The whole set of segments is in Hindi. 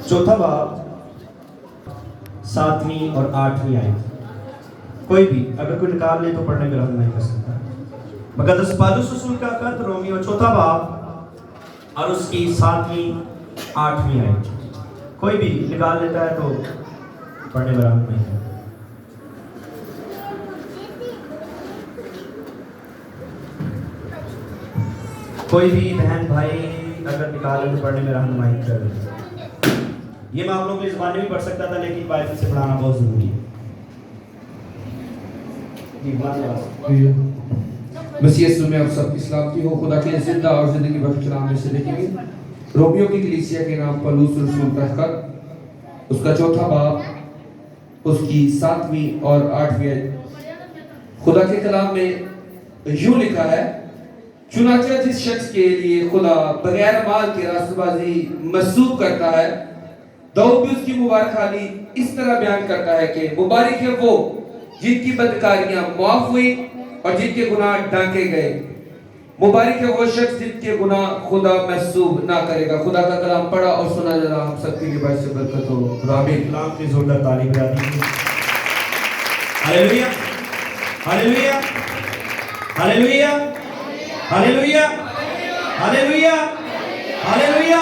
चौथा बाब 7वीं और 8वीं आयत। कोई भी अगर कोई निकाल ले तो पढ़ने में रहम नहीं कर सकता। मुक़द्दस पौलुस रसूल का खत रोमियो चौथा बाब और उसकी 7वीं 8वीं आयत। कोई भी निकाल लेता है तो पढ़ने में रहम नहीं है। कोई भी बहन भाई अगर निकाले तो पढ़ने में रहनुमाई कर। ये मैं आप लोगों की ज़बान में भी पढ़ सकता था, लेकिन बाइबल से पढ़ाना बहुत ज़रूरी है। मसीह यीशु में आप सबकी सलामती हो। खुदा के जिंदा और जिंदगी बख्श कलाम में से देखेंगे रोमियो की कलीसिया के नाम पौलुस रसूल का खत, उसका चौथा बाब, उसकी 7वीं और 8वीं आयत। खुदा के कलाम में यूं लिखा है, चुनांचे जिस शख्स के लिए खुदा बगैर माल के रास्तबाजी मसूब करता है, दाऊद भी उसकी मुबारक हाली इस तरह बयान करता है कि मुबारक है वो जिनकी बदकारियां माफ हुई और जिनके गुनाह ढांके गए। मुबारक है वो शख्स जिनके गुनाह खुदा महसूब ना करेगा। खुदा का कलाम पढ़ा और सुना जरा हम सबके लिए बारिश से बरकत हो। आमीन। कलाम की जोरदार तालीम बजा दीजिए। Hallelujah hallelujah hallelujah hallelujah hallelujah hallelujah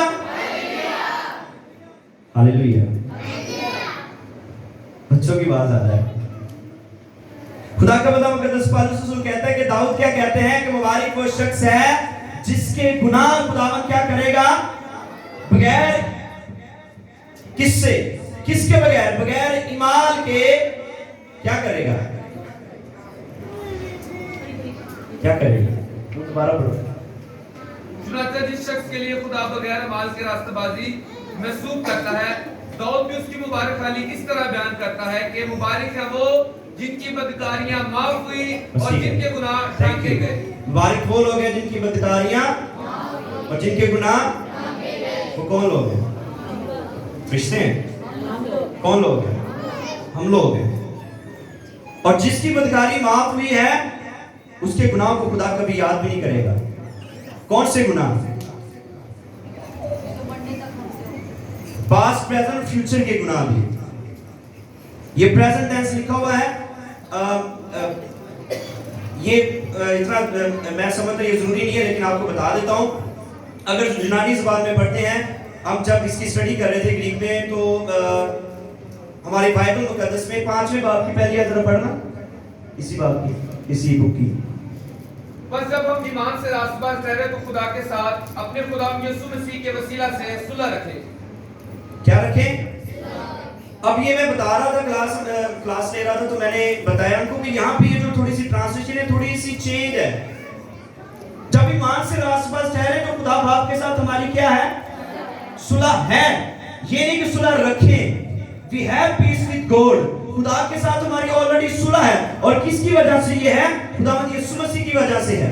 hallelujah. बच्चों की आवाज आ रहा है। खुदा का बंदा मुक़द्दस पौलुस रसूल कहता है कि दाऊद क्या कहते हैं कि मुबारक वो शख्स है जिसके गुनाह खुदावंद क्या करेगा, बगैर किससे, किसके बगैर, बगैर ईमान के क्या करेगा, क्या करेगा। दोबारा पढ़ो। चुनांचे जिस शख्स के लिए खुदा बगैर माल के रास्तबाजी महसूब करता है, दाऊद भी उसकी मुबारक हाली इस तरह बयान करता है कि मुबारक है वो जिनकी बदकारियां माफ हुई और जिनके गुनाह ढांके गए। मुबारक वो लोग हैं जिनकी बदकारियां और जिनके गुनाह, वो कौन लोग हैं? फरिश्ते हैं। कौन लोग हैं? हम लोग हैं। और जिसकी बदकारी माफ हुई है उसके गुनाह को खुदा कभी याद भी नहीं करेगा। कौन से गुनाह? पास्ट प्रेजेंट फ्यूचर के गुनाह भी। ये प्रेजेंट टेंस लिखा हुआ है। ये इतना मैं समझता ये जरूरी नहीं है, लेकिन आपको बता देता हूं। अगर यूनानी ज़बान में पढ़ते हैं, हम जब इसकी स्टडी कर रहे थे ग्रीक में, तो हमारी बाइबल मुक़द्दस में 5वें बाब की पहली आयत पढ़ना, इसी बाब की, इसी बुक की। बस जब हम ईमान से रास्तबाज ठहरे तो खुदा के साथ अपने खुदा यीशु मसीह के वसीला से सुलह रखें। क्या रखें? अब ये मैं बता रहा था, क्लास ले रहा था, तो मैंने बताया उनको कि यहाँ पे ये जो थोड़ी सी ट्रांसलेशन है, थोड़ी सी चेंज है। जब ईमान से रास्तबाज ठहरे तो खुदा बाप के साथ हमारी क्या है? सुलह है। ये नहीं कि सुलह रखें। We have peace with God. खुदा के साथ हमारी ऑलरेडी सुलह है। और किसकी वजह से ये है? खुदावंद यीशु मसीह की वजह से है।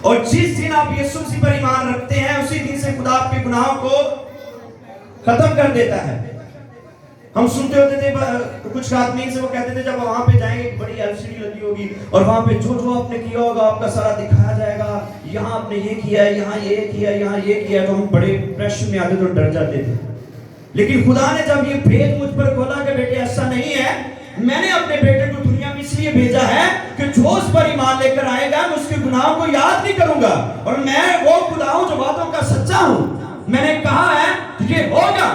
और जिस दिन आप यीशु मसीह पर ईमान रखते हैं, उसी दिन से खुदा आपके गुनाहों को खत्म कर देता है। हम सुनते होते थे कुछ आदमी से, वो कहते थे जब वहां पे जाएंगे बड़ी एलसीडी लगी होगी और वहां पे जो जो आपने किया होगा आपका सारा दिखाया जाएगा। यहाँ आपने ये किया, यहाँ ये किया, यहाँ ये किया। तो हम बड़े प्रेशर में आते तो डर जाते थे। लेकिन खुदा ने जब ये भेद मुझ पर खोला कि बेटे ऐसा नहीं है, मैंने अपने बेटे को दुनिया में इसलिए भेजा है कि जो उस पर ईमान लेकर आएगा मैं उसके गुनाहों को याद नहीं करूंगा। और मैं वो खुदा हूं जो बातों का सच्चा हूं। मैंने कहा है ये होगा।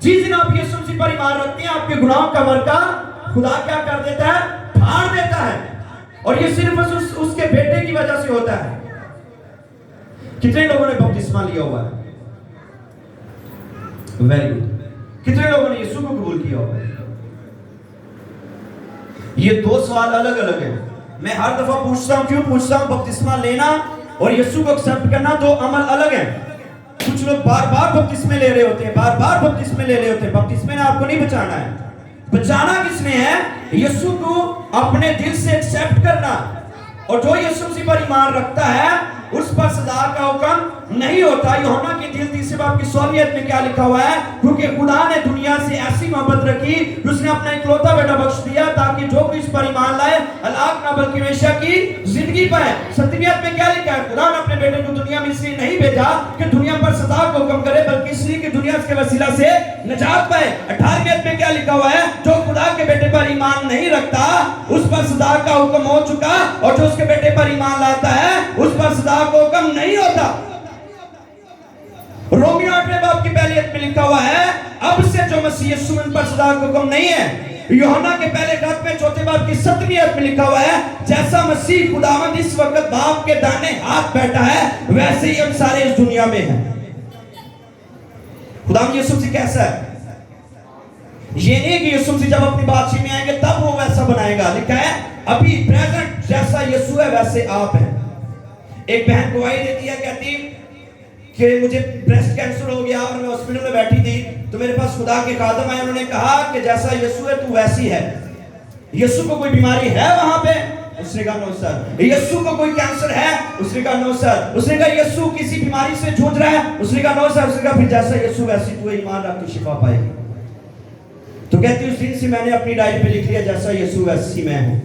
जिस दिन आप यीशु मसीह पर ईमान रखते हैं, आपके गुनाहों का वर्का खुदा क्या कर देता है? फाड़ देता है। और ये सिर्फ उसके बेटे की वजह से होता है। कितने लोगों ने बपतिस्मा लिया हुआ है? Very good. कितने लोगों ने यीशु को कबूल किया हुआ है? ये दो सवाल अलग अलग है। मैं हर दफा पूछता हूं, क्यों पूछता हूं? बपतिस्मा लेना और यीशु को एक्सेप्ट करना दो अमल अलग है। कुछ लोग बार बार बपतिस्मे ले रहे होते हैं, बार बार बपतिस्मे ले रहे होते हैं। बपतिस्मे ने आपको नहीं बचाना है। बचाना किसने है? यीशु को अपने दिल से एक्सेप्ट करना। और जो यीशु मसीह पर ईमान रखता है उस पर सजा का हुक्म नहीं होता। यूहन्ना के दिल 3 बाब की 16 में क्या लिखा हुआ है? क्योंकि खुदा ने दुनिया से ऐसी मोहब्बत रखी, उसने अपना इकलौता बेटा बख्श दिया ताकि जो कोई इस पर ईमान लाए हलाक ना बल्कि हमेशा की जिंदगी पाए। 7 में क्या लिखा है? खुदा ने अपने बेटे को दुनिया में इसलिए नहीं भेजा कि दुनिया पर सजा को हुक्म करे, बल्कि इसलिए कि दुनिया के वसीला से निजात पाए। 18 में क्या लिखा हुआ है? जो खुदा के बेटे पर ईमान नहीं रखता उस पर सजा का हुक्म हो चुका, और जो उसके बेटे पर ईमान लाता है उस पर सजा का हुक्म नहीं होता। रोमियो 8 बाब की पहली आयत में लिखा हुआ है, अब से जो मसीह यीशु पर सजा का हुक्म नहीं है। यूहन्ना के पहले खत में 4 बाब की 7वीं आयत में लिखा हुआ है, जैसा मसीह खुदावंद इस वक्त बाप के दाहिने हाथ बैठा है, वैसे ही हम सारे इस दुनिया में हैं। खुदावंद यीशु मसीह कैसा है? ये नहीं कि यीशु मसीह जब अपनी बादशाही में आएंगे तब वो वैसा बनाएगा। लिखा है अभी प्रेजेंट जैसा यीशु है वैसे आप हैं। एक बहन गवाही देती है, कहती कि मुझे ब्रेस्ट कैंसर हो गया और मैं हॉस्पिटल में बैठी थी, तो मेरे पास खुदा के खादम आए, उन्होंने कहा कि जैसा यीशु है तू वैसी है। यीशु को कोई बीमारी है वहां पे? उसने कहा नो सर। यीशु को कोई कैंसर है? उसने कहा नो सर। उसने कहा यीशु किसी बीमारी से जूझ रहा है? उसने कहा नो सर। उसने कहा फिर जैसा यीशु वैसी तू ईमान रख तो शिफा पाएगी। तो कहती उस दिन से मैंने अपनी डायरी पे लिख लिया, जैसा यीशु वैसी मैं हूं,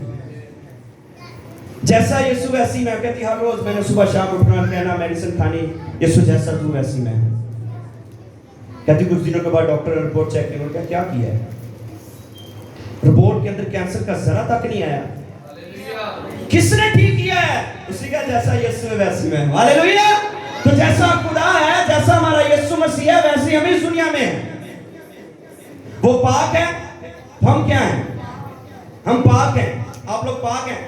जैसा यीशु वैसी मैं। कहती हर रोज मैंने सुबह शाम उठना, कहना, मेडिसिन खानी, यीशु जैसा तू वैसी मैं हूं। कहती कुछ दिनों के बाद डॉक्टर ने रिपोर्ट चेक की, क्या किया है? रिपोर्ट के अंदर कैंसर का जरा तक नहीं आया। किसने ठीक किया है? उसने कहा जैसा यीशु वैसी मैं हूं। हालेलुया। तो जैसा खुदा है, जैसा हमारा यीशु मसीह है, वैसे हम इस दुनिया में हैं। वो पाक है, हम क्या हैं? हम पाक हैं। आप लोग पाक हैं?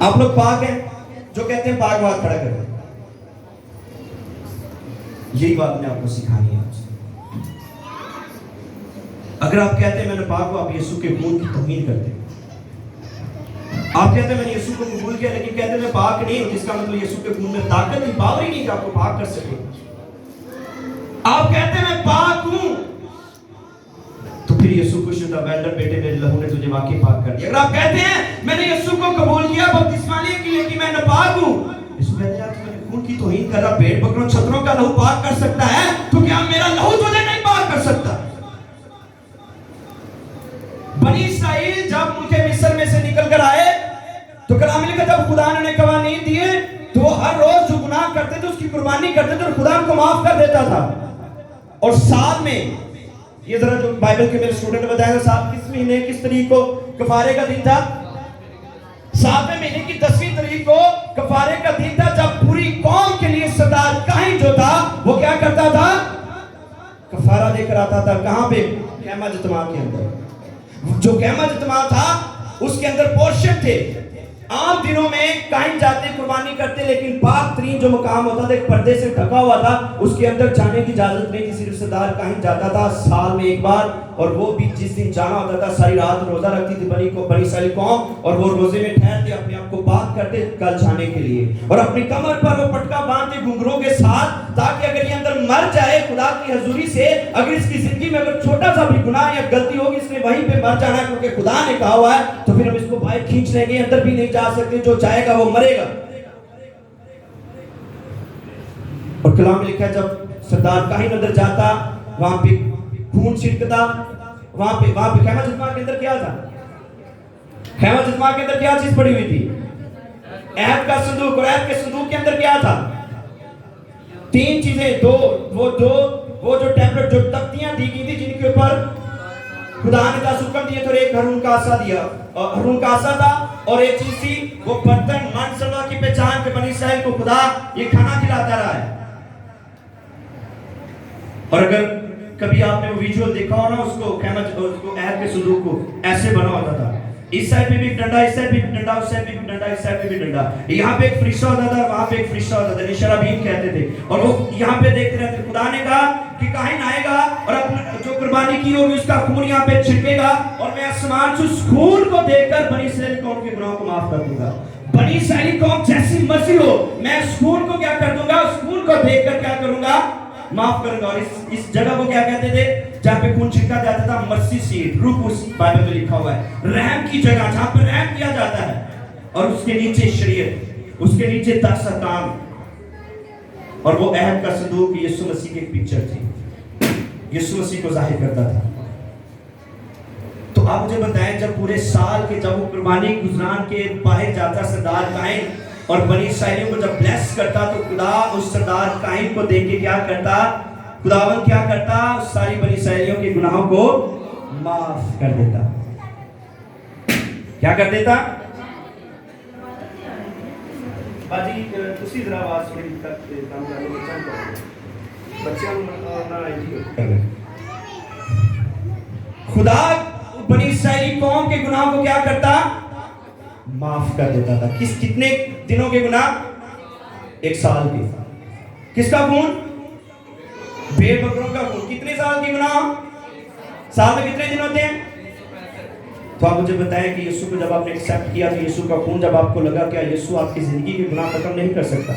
आप लोग पाक हैं? जो कहते हैं पाक बात खड़ा करें। यही बात मैं आपको सिखानी है। अगर आप कहते हैं मैंने पाक हूं, आप यीशु के खून की तौहीन करते हैं। आप कहते हैं मैंने यीशु को कबूल किया, लेकिन कहते हैं मैं पाक नहीं हूं, जिसका मतलब यीशु के खून में ताकत ही, पावर ही नहीं कि आपको पाक कर सके। आप कहते हैं मैं पाक हूं, तो फिर यीशु को शुद्ध वेल्डर बेटे मेरे लहू ने तुझे वाकई पाक कर दिया। अगर आप कहते हैं मैंने यीशु को कबूल किया बपतिस्मा लेने के लिए कि मैं नापाक हूं, यीशु कहते हैं तू मेरे खून की तौहीन कर रहा, भेड़ बकरों छतरों का लहू पाक कर सकता है, तो क्या मेरा लहू तुझे नहीं पाक कर सकता? बनी इस्राएल जब मुझे मिस्र में से निकल कर आए, तो कलाम लिखा जब खुदा ने कवानीन दिए तो वो हर रोज जो गुनाह करते थे उसकी कुर्बानी करते थे और खुदा उनको माफ कर देता था। और साल में, ये जरा जो बाइबल के मेरे स्टूडेंट बताएंगे, साल किस महीने किस तारीख को कफारे का दिन था? 7वें महीने की 10वीं तारीख को कफारे का दिन था, जब पूरी कौम के लिए सरदार काहिन जो था वो क्या करता था? कफारा लेकर आता था। कहां पे? कहमा जतमा के अंदर। जो कहमा जतमा था उसके अंदर पोर्शन थे। आम दिनों में काहिन जाते कुर्बानी करते, लेकिन पाक तरीन जो मकाम होता था एक पर्दे से ढका हुआ था, उसके अंदर जाने की इजाजत नहीं थी। सिर्फ सरदार काहिन जाता था साल में एक बार, और वो भी जिस दिन जाना होता था सारी रात रोजा रखती थी बनी इस्राएल कौम, और वो रोजे में ठहरते अपने आप को पाक करते कल जाने के लिए, और अपनी कमर पर वो पटका बांधते घुंघरों के साथ, ताकि अगर ये अंदर मर जाए खुदा की हजूरी से, अगर इसकी जिंदगी में अगर छोटा सा भी गुनाह या गलती होगी इसने वहीं पे मर जाना है, क्योंकि खुदा ने कहा हुआ है, तो फिर हम इसको बाहर खींच लेंगे, अंदर भी नहीं जा सकते, जो जाएगा वो मरेगा। और कलाम में लिखा है जब सरदार काहिन अंदर जाता, वहां पे खून छिड़कता, वहां पे खैमा जतमा के अंदर क्या था? खैमा जतमा के अंदर क्या चीज पड़ी हुई थी? अहद का संदूक। और अहद के संदूक के अंदर क्या था? 3 चीजें, वो जो टैबलेट, जो तख्तियां दी गई थी जिनके ऊपर खुदा ने 10 हुक्म दिए, तो एक हरून का आसा दिया, हरून का आसा था, और एक चीज थी वो बर्तन, मन सलवा की पहचान के बनी इस्राएल को खुदा ये खाना खिलाता रहा है। और अगर कभी आपने वो विजुअल देखा हो ना, उसको अहद के संदूक को ऐसे बना होता था, इस साइड पे भी डंडा, इस साइड पे भी डंडा, उस साइड पे भी डंडा, इस साइड पे भी डंडा, यहाँ पे एक फरिश्ता होता था, वहां पे एक फरिश्ता होता था, निशराबीन कहते थे, और वो यहाँ पे देखते रहते। खुदा ने कहा कि काहिन आएगा और अपने जो कुर्बानी की होगी उसका खून यहाँ पे छिड़केगा, और मैं आसमान से उस खून को देखकर बनी इस्राएल कौम के गुनाहों को माफ कर दूंगा। बनी इस्राएल कौम जैसी मर्जी हो, मैं उस खून को क्या कर दूंगा? उस खून को देखकर क्या करूंगा? माफ करूंगा। और इस जगह को क्या कहते थे जहां पे खून छिड़का जाता था? मर्सी सीट, रूपुस बाइबल में लिखा हुआ है, रहम की जगह, जहां पर रहम किया जाता है। और उसके नीचे शरीयत, उसके नीचे 10 अहकाम, और वो अहद का संदूक यीशु मसीह की एक पिक्चर थी, यीशु मसीह को जाहिर करता था। तो आप मुझे बताएं, जब पूरे साल के जब वो कुर्बानी गुजरान के बाहर जाता सरदार काइन और बनी इस्राएलियों को जब ब्लेस करता, तो खुदा उस सरदार काइन को देख के क्या करता, खुदावन क्या करता, उस सारी बनी इस्राएलियों के गुनाहों को माफ कर देता। क्या कर देता? बाजी ਤੁਸੀਂ जरा आवाज थोड़ी तक काम कर लो, बच्चों ना आईडी। खुदा बनी इस्राएली कौम के गुनाहों को क्या करता? माफ कर देता था। कितने दिनों के गुनाह? एक साल के। किसका खून? भेड़ बकरों का खून। कितने साल के गुनाह? साल में कितने दिन होते हैं? तो आप मुझे बताएं कि यीशु को जब आपने एक्सेप्ट किया, तो यीशु का खून जब आपको लगा, क्या यीशु आपकी जिंदगी के गुनाह खत्म नहीं कर सकता?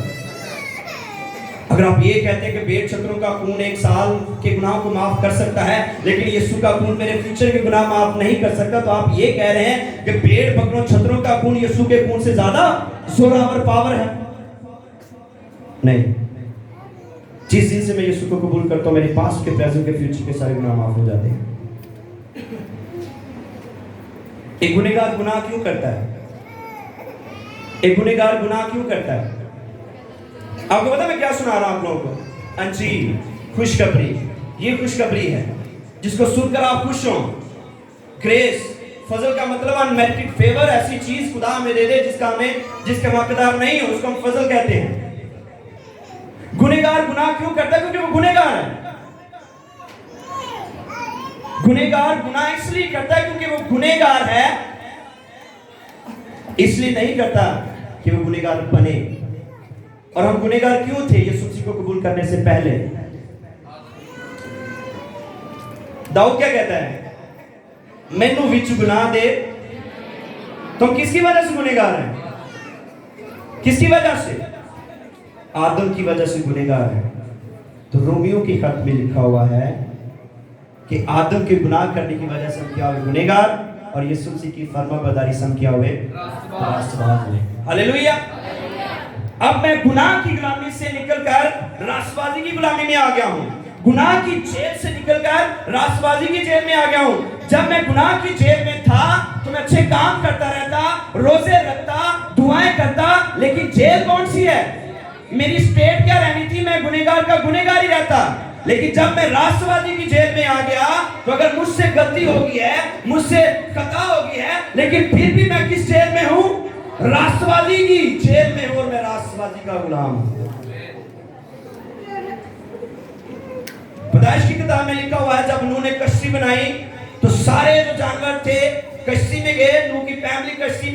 अगर आप ये कहते हैं कि भेड़ छकरों का खून एक साल के गुनाह को माफ कर सकता है, लेकिन यीशु का खून मेरे फ्यूचर के गुनाह माफ नहीं कर सकता, तो आप ये कह रहे हैं कि भेड़ बकरों छतरों का खून यीशु के खून से ज्यादा जोरावर पावर है? नहीं। जिस दिन से मैं यीशु को कबूल करता हूं, मेरे पास्ट के, प्रेजेंट के, फ्यूचर के सारे गुनाह माफ हो जाते हैं। एक गुनहगार गुनाह क्यों करता है? एक गुनहगार गुनाह क्यों करता है? आपको पता मैं क्या सुना रहा हूं आप लोगों को? अंजील, खुशखबरी। ये खुशखबरी है जिसको सुनकर आप खुश हो। ग्रेस, फजल का मतलब अनमेरिटेड फेवर, ऐसी चीज खुदा हमें दे दे जिसके हम हकदार नहीं हो, उसको हम फजल कहते हैं। गुनहगार गुनाह क्यों करता है? क्योंकि वो गुनहगार है। गुनहगार गुनाह इसलिए करता है क्योंकि वो गुनहगार है, इसलिए नहीं करता कि वो गुनहगार बने। और हम गुनहगार क्यों थे यीशु मसीह को कबूल करने से पहले? दाऊद क्या कहता है? मैनू विच गुनाह दे। तुम किसकी वजह से गुनहगार हैं? किसकी वजह से? आदम की वजह से गुनहगार है। तो रोमियो की खत में लिखा हुआ है कि आदम के गुनाह करने की वजह से हम क्या हुए? गुनहगार, और यीशु मसीह की फरमाबरदारी से हम क्या हुए? रास्तबाज हुए। हालेलुया। अब मैं गुनाह की गुलामी से निकलकर रास्तबाजी की गुलामी में आ गया हूं। गुनाह की जेल से निकलकर रास्तबाजी की जेल में आ गया हूं। जब मैं गुनाह की जेल में था तो मैं अच्छे काम करता रहता, रोजे रखता, दुआएं करता, लेकिन जेल कौन सी है? मेरी स्टेट क्या रहनी थी? मैं गुनहगार का गुनहगार ही रहता। लेकिन जब मैं राष्ट्रवादी की जेल में आ गया, तो अगर मुझसे गलती हो गई है, मुझसे खता हो गई है, लेकिन फिर भी मैं किस जेल में हूं? राष्ट्रवादी की जेल में हूं, और मैं राष्ट्रवादी का गुलाम हूं। पैदाइश की किताब में लिखा हुआ है, जब नूह ने कश्ती बनाई तो सारे जो जानवर थे कश्ती में गए, नूह की फैमिली कश्ती में